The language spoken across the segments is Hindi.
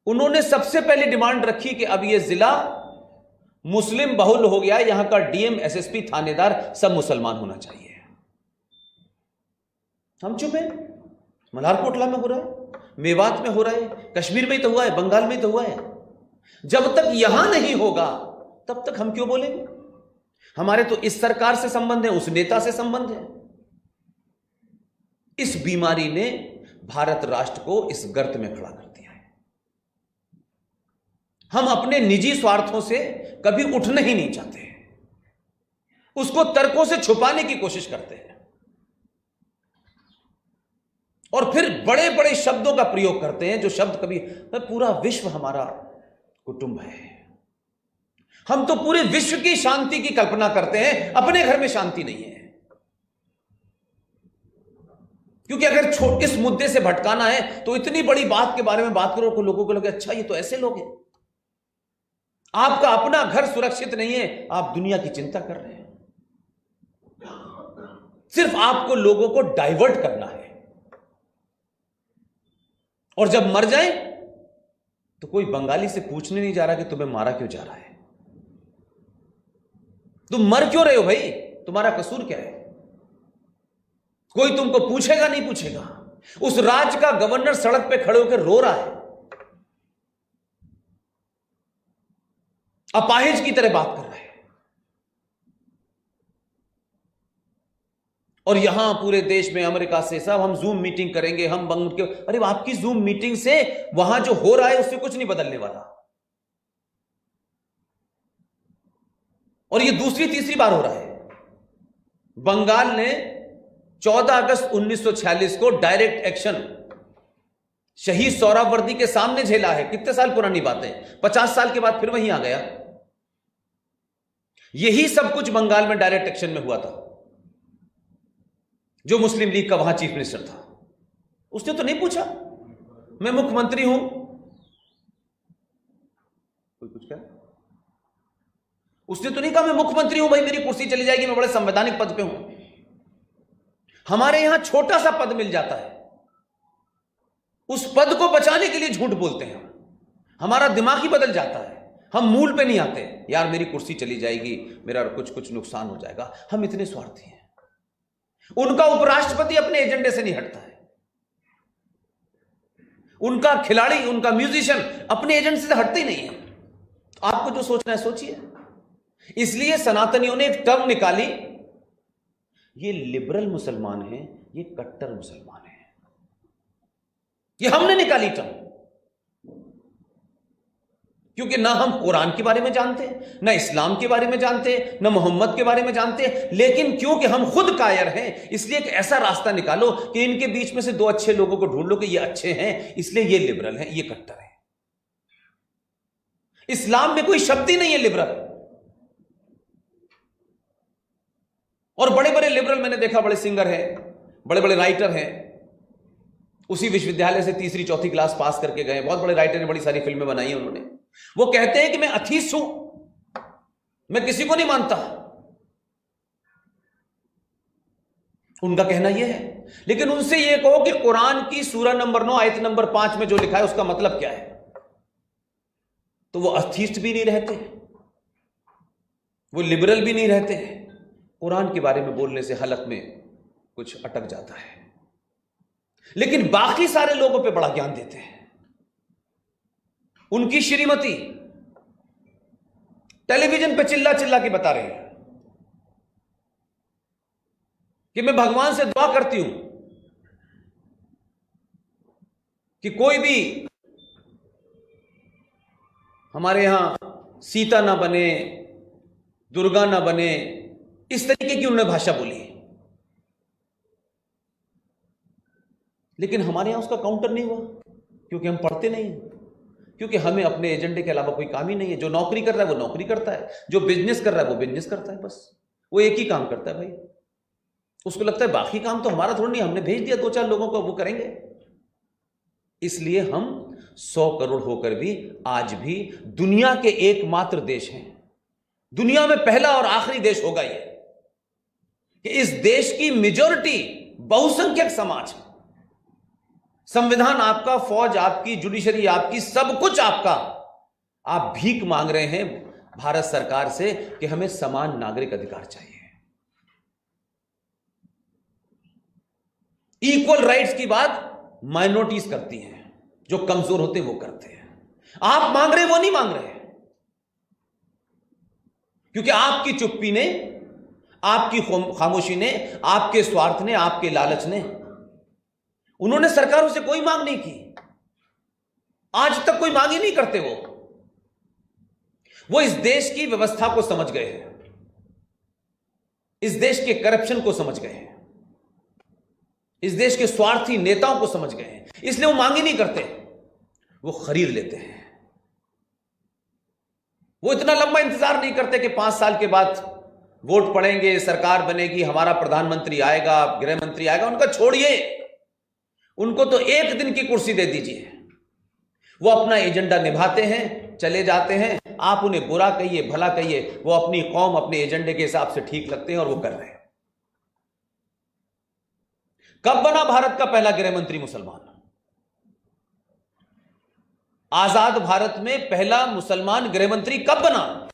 उन्होंने सबसे पहले डिमांड रखी कि अब यह जिला मुस्लिम बहुल हो गया, यहां का डीएम, एसएसपी, थानेदार सब मुसलमान होना चाहिए। हम चुप हैं। मलारकोटला में हो रहा है, मेवात में हो रहा है, कश्मीर में ही तो हुआ है, बंगाल में ही तो हुआ है। जब तक यहां नहीं होगा तब तक हम क्यों बोलेंगे? हमारे तो इस सरकार से संबंध है, उस नेता से संबंध है। इस बीमारी ने भारत राष्ट्र को इस गर्त में खड़ा कर दिया है। हम अपने निजी स्वार्थों से कभी उठना ही नहीं चाहते, उसको तर्कों से छुपाने की कोशिश करते हैं और फिर बड़े बड़े शब्दों का प्रयोग करते हैं, जो शब्द कभी, पूरा विश्व हमारा कुटुंब है। हम तो पूरे विश्व की शांति की कल्पना करते हैं, अपने घर में शांति नहीं है। क्योंकि अगर इस मुद्दे से भटकाना है तो इतनी बड़ी बात के बारे में बात करो कि लोगों को लगे अच्छा ये तो ऐसे लोग हैं। आपका अपना घर सुरक्षित नहीं है, आप दुनिया की चिंता कर रहे हैं। सिर्फ आपको लोगों को डाइवर्ट करना है, और जब मर जाए तो कोई बंगाली से पूछने नहीं जा रहा कि तुम्हें मारा क्यों जा रहा है, तुम मर क्यों रहे हो भाई, तुम्हारा कसूर क्या है। कोई तुमको पूछेगा नहीं पूछेगा। उस राज्य का गवर्नर सड़क पे खड़े होकर रो रहा है, अपाहिज की तरह बात कर रहा है, और यहां पूरे देश में अमेरिका से सब हम जूम मीटिंग करेंगे, हम बंग के, अरे आपकी जूम मीटिंग से वहां जो हो रहा है उससे कुछ नहीं बदलने वाला। और ये दूसरी तीसरी बार हो रहा है। बंगाल ने 14 अगस्त 1946 को डायरेक्ट एक्शन शहीद सोहरावर्दी के सामने झेला है। कितने साल पुरानी बात है, 50 साल के बाद फिर वहीं आ गया। यही सब कुछ बंगाल में डायरेक्ट एक्शन में हुआ था। जो मुस्लिम लीग का वहां चीफ मिनिस्टर था, उसने तो नहीं पूछा मैं मुख्यमंत्री हूं, कोई कुछ कह, उसने तो नहीं कहा मैं मुख्यमंत्री हूं भाई मेरी कुर्सी चली जाएगी, मैं बड़े संवैधानिक पद पे हूं। हमारे यहां छोटा सा पद मिल जाता है, उस पद को बचाने के लिए झूठ बोलते हैं, हमारा दिमाग ही बदल जाता है, हम मूल पे नहीं आते। यार मेरी कुर्सी चली जाएगी, मेरा कुछ नुकसान हो जाएगा। हम इतने स्वार्थी हैं। उनका उपराष्ट्रपति अपने एजेंडे से नहीं हटता है, उनका खिलाड़ी, उनका म्यूजिशियन अपने एजेंडे से हटते ही नहीं है। आपको जो सोचना है सोचिए। इसलिए सनातनियों ने एक टर्म निकाली, ये लिबरल मुसलमान हैं, ये कट्टर मुसलमान हैं। ये हमने निकाली टर्म, क्योंकि ना हम कुरान के बारे में जानते, ना इस्लाम के बारे में जानते, ना मोहम्मद के बारे में जानते, लेकिन क्योंकि हम खुद कायर हैं, इसलिए एक ऐसा रास्ता निकालो कि इनके बीच में से दो अच्छे लोगों को ढूंढ लो कि ये अच्छे हैं, इसलिए ये लिबरल हैं, ये कट्टर हैं। इस्लाम में कोई शब्द ही नहीं है लिबरल। और बड़े बड़े लिबरल मैंने देखा, बड़े सिंगर हैं, बड़े बड़े राइटर हैं, उसी विश्वविद्यालय से तीसरी चौथी क्लास पास करके गए, बहुत बड़े राइटर हैं, बड़ी सारी फिल्में बनाई हैं उन्होंने। वो कहते हैं कि मैं अथीस्ट हूं, मैं किसी को नहीं मानता, उनका कहना यह है। लेकिन उनसे यह कहो कि कुरान की सूरह नंबर 9 आयत नंबर 5 में जो लिखा है उसका मतलब क्या है, तो वो अथीस्ट भी नहीं रहते, वो लिबरल भी नहीं रहते। कुरान के बारे में बोलने से हलक में कुछ अटक जाता है, लेकिन बाकी सारे लोगों पे बड़ा ज्ञान देते हैं। उनकी श्रीमती टेलीविजन पे चिल्ला चिल्ला के बता रही है कि मैं भगवान से दुआ करती हूं कि कोई भी हमारे यहां सीता ना बने, दुर्गा ना बने, इस तरीके की उन्होंने भाषा बोली। लेकिन हमारे यहां उसका काउंटर नहीं हुआ, क्योंकि हम पढ़ते नहीं, क्योंकि हमें अपने एजेंडे के अलावा कोई काम ही नहीं है। जो नौकरी कर रहा है वो नौकरी करता है, जो बिजनेस कर रहा है वो बिजनेस करता है, बस वो एक ही काम करता है भाई। उसको लगता है बाकी काम तो हमारा थोड़ा नहीं, हमने भेज दिया 2-4 लोगों को, वो करेंगे। इसलिए हम 100 करोड़ होकर भी आज भी दुनिया के एकमात्र देश हैं, दुनिया में पहला और आखिरी देश होगा ये, कि इस देश की मेजॉरिटी बहुसंख्यक समाज संविधान आपका, फौज आपकी, जुडिशरी आपकी, सब कुछ आपका। आप भीख मांग रहे हैं भारत सरकार से कि हमें समान नागरिक अधिकार चाहिए, इक्वल राइट्स की बात माइनॉरिटीज करती हैं, जो कमजोर होते हैं वो करते हैं। आप मांग रहे, वो नहीं मांग रहे, क्योंकि आपकी चुप्पी ने, आपकी खामोशी ने, आपके स्वार्थ ने, आपके लालच ने, उन्होंने सरकारों से कोई मांग नहीं की। आज तक कोई मांग ही नहीं करते। वो इस देश की व्यवस्था को समझ गए हैं, इस देश के करप्शन को समझ गए हैं, इस देश के स्वार्थी नेताओं को समझ गए हैं, इसलिए वो मांग ही नहीं करते, वो खरीद लेते हैं। वो इतना लंबा इंतजार नहीं करते कि 5 साल के बाद वोट पड़ेंगे, सरकार बनेगी, हमारा प्रधानमंत्री आएगा, गृह मंत्री आएगा। उनका छोड़िए, उनको तो एक दिन की कुर्सी दे दीजिए, वो अपना एजेंडा निभाते हैं, चले जाते हैं। आप उन्हें बुरा कहिए, भला कहिए, वो अपनी कौम, अपने एजेंडे के हिसाब से ठीक लगते हैं और वो कर रहे हैं। कब बना भारत का पहला गृह मंत्री मुसलमान? आजाद भारत में पहला मुसलमान गृह मंत्री कब बना?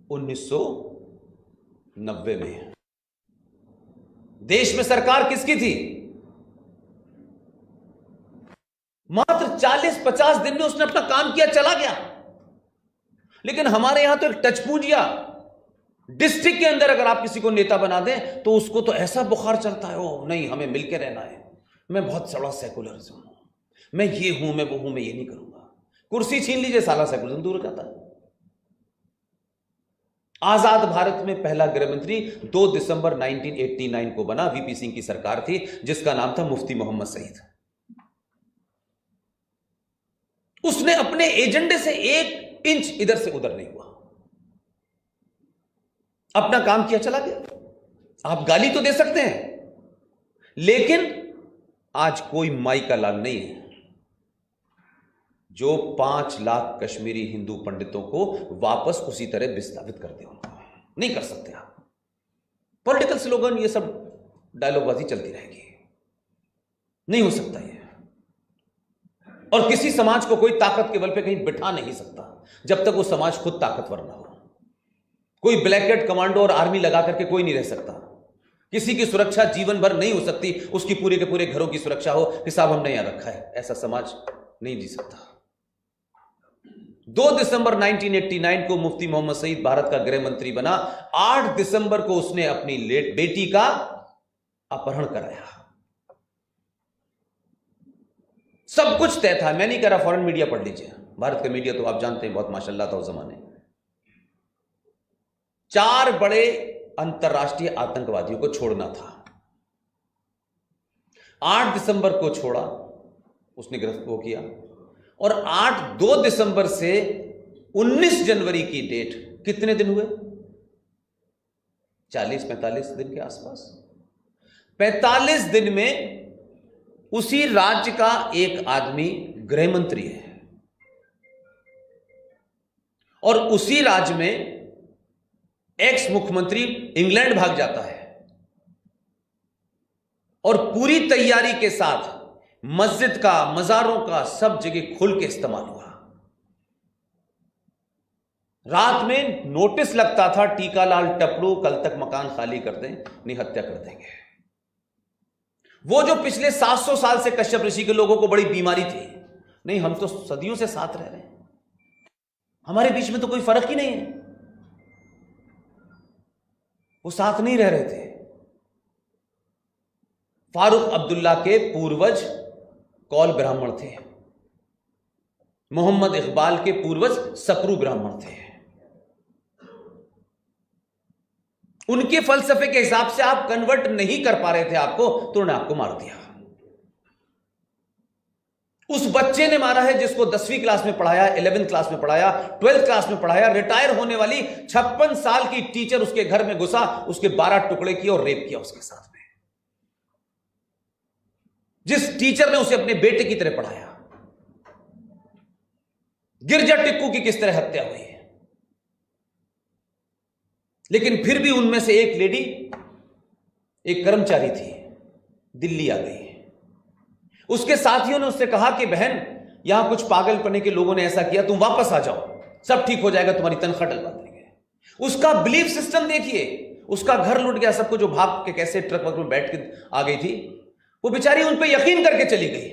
1990 में। देश में सरकार किसकी थी? मात्र 40-50 दिन में उसने अपना काम किया, चला गया। लेकिन हमारे यहां तो एक टचपूंजिया, डिस्ट्रिक्ट के अंदर अगर आप किसी को नेता बना दें तो उसको तो ऐसा बुखार चलता है, ओ नहीं, हमें मिलकर रहना है, मैं बहुत बड़ा सेकुलरिज्म हूं, मैं ये हूं, मैं वो हूं, मैं ये नहीं करूंगा। कुर्सी छीन लीजिए, साला सेकुलरिज्म दूर हो जाता है। आजाद भारत में पहला गृह मंत्री 2 दिसंबर 1989 को बना। वीपी सिंह की सरकार थी, जिसका नाम था मुफ्ती मोहम्मद सईद। उसने अपने एजेंडे से 1 इंच इधर से उधर नहीं हुआ, अपना काम किया, चला गया। आप गाली तो दे सकते हैं, लेकिन आज कोई माई का लाल नहीं है जो 5 लाख कश्मीरी हिंदू पंडितों को वापस उसी तरह विस्थापित कर दे। उनको नहीं कर सकते आप। पॉलिटिकल स्लोगन, ये सब डायलॉगबाजी चलती रहेगी, नहीं हो सकता ये। और किसी समाज को कोई ताकत के बल पे कहीं बिठा नहीं सकता जब तक वो समाज खुद ताकतवर ना हो। कोई ब्लैकेट कमांडो और आर्मी लगा करके कोई नहीं रह सकता। किसी की सुरक्षा जीवन भर नहीं हो सकती, उसकी पूरे के पूरे घरों की सुरक्षा हो कि साहब हमने यहां रखा है, ऐसा समाज नहीं जी सकता। 2 दिसंबर 1989 को मुफ्ती मोहम्मद सईद भारत का गृह मंत्री बना। 8 दिसंबर को उसने अपनी बेटी का अपहरण कराया। सब कुछ तय था। मैं नहीं कह रहा, फॉरेन मीडिया पढ़ लीजिए, भारत का मीडिया तो आप जानते हैं बहुत माशाल्लाह था उस जमाने। 4 बड़े अंतरराष्ट्रीय आतंकवादियों को छोड़ना था। 8 दिसंबर को छोड़ा, उसने गिरफ्तार किया, और 2 दिसंबर से 19 जनवरी की डेट, कितने दिन हुए? 40-45 दिन के आसपास। 45 दिन में उसी राज्य का एक आदमी गृह मंत्री है, और उसी राज्य में एक्स मुख्यमंत्री इंग्लैंड भाग जाता है, और पूरी तैयारी के साथ मस्जिद का, मजारों का, सब जगह खुल के इस्तेमाल हुआ। रात में नोटिस लगता था, टीकालाल टपड़ू कल तक मकान खाली कर दें, नहीं हत्या कर देंगे। वो जो पिछले 700 साल से कश्यप ऋषि के लोगों को बड़ी बीमारी थी, नहीं हम तो सदियों से साथ रह रहे हैं, हमारे बीच में तो कोई फर्क ही नहीं है, वो साथ नहीं रह रहे थे। फारूक अब्दुल्ला के पूर्वज कौल ब्राह्मण थे, मोहम्मद इकबाल के पूर्वज सकरू ब्राह्मण थे। उनके फलसफे के हिसाब से आप कन्वर्ट नहीं कर पा रहे थे आपको, तो उन्होंने आपको मार दिया। उस बच्चे ने मारा है जिसको 10वीं क्लास में पढ़ाया, 11th क्लास में पढ़ाया, 12th क्लास में पढ़ाया। रिटायर होने वाली 56 साल की टीचर उसके घर में घुसा, उसके 12 टुकड़े किए और रेप किया उसके साथ में। जिस टीचर ने उसे अपने बेटे की तरह पढ़ाया। गिरजा टिक्कू की किस तरह हत्या हुई है। लेकिन फिर भी उनमें से एक लेडी, एक कर्मचारी थी, दिल्ली आ गई। उसके साथियों ने उससे कहा कि बहन, यहां कुछ पागलपने के लोगों ने ऐसा किया, तुम वापस आ जाओ, सब ठीक हो जाएगा, तुम्हारी तनख्वाह डलवा देंगे। उसका बिलीफ सिस्टम देखिए, उसका घर लूट गया, सबको जो भाग के कैसे ट्रक वक में बैठ के आ गई थी, वो बेचारी उन पे यकीन करके चली गई।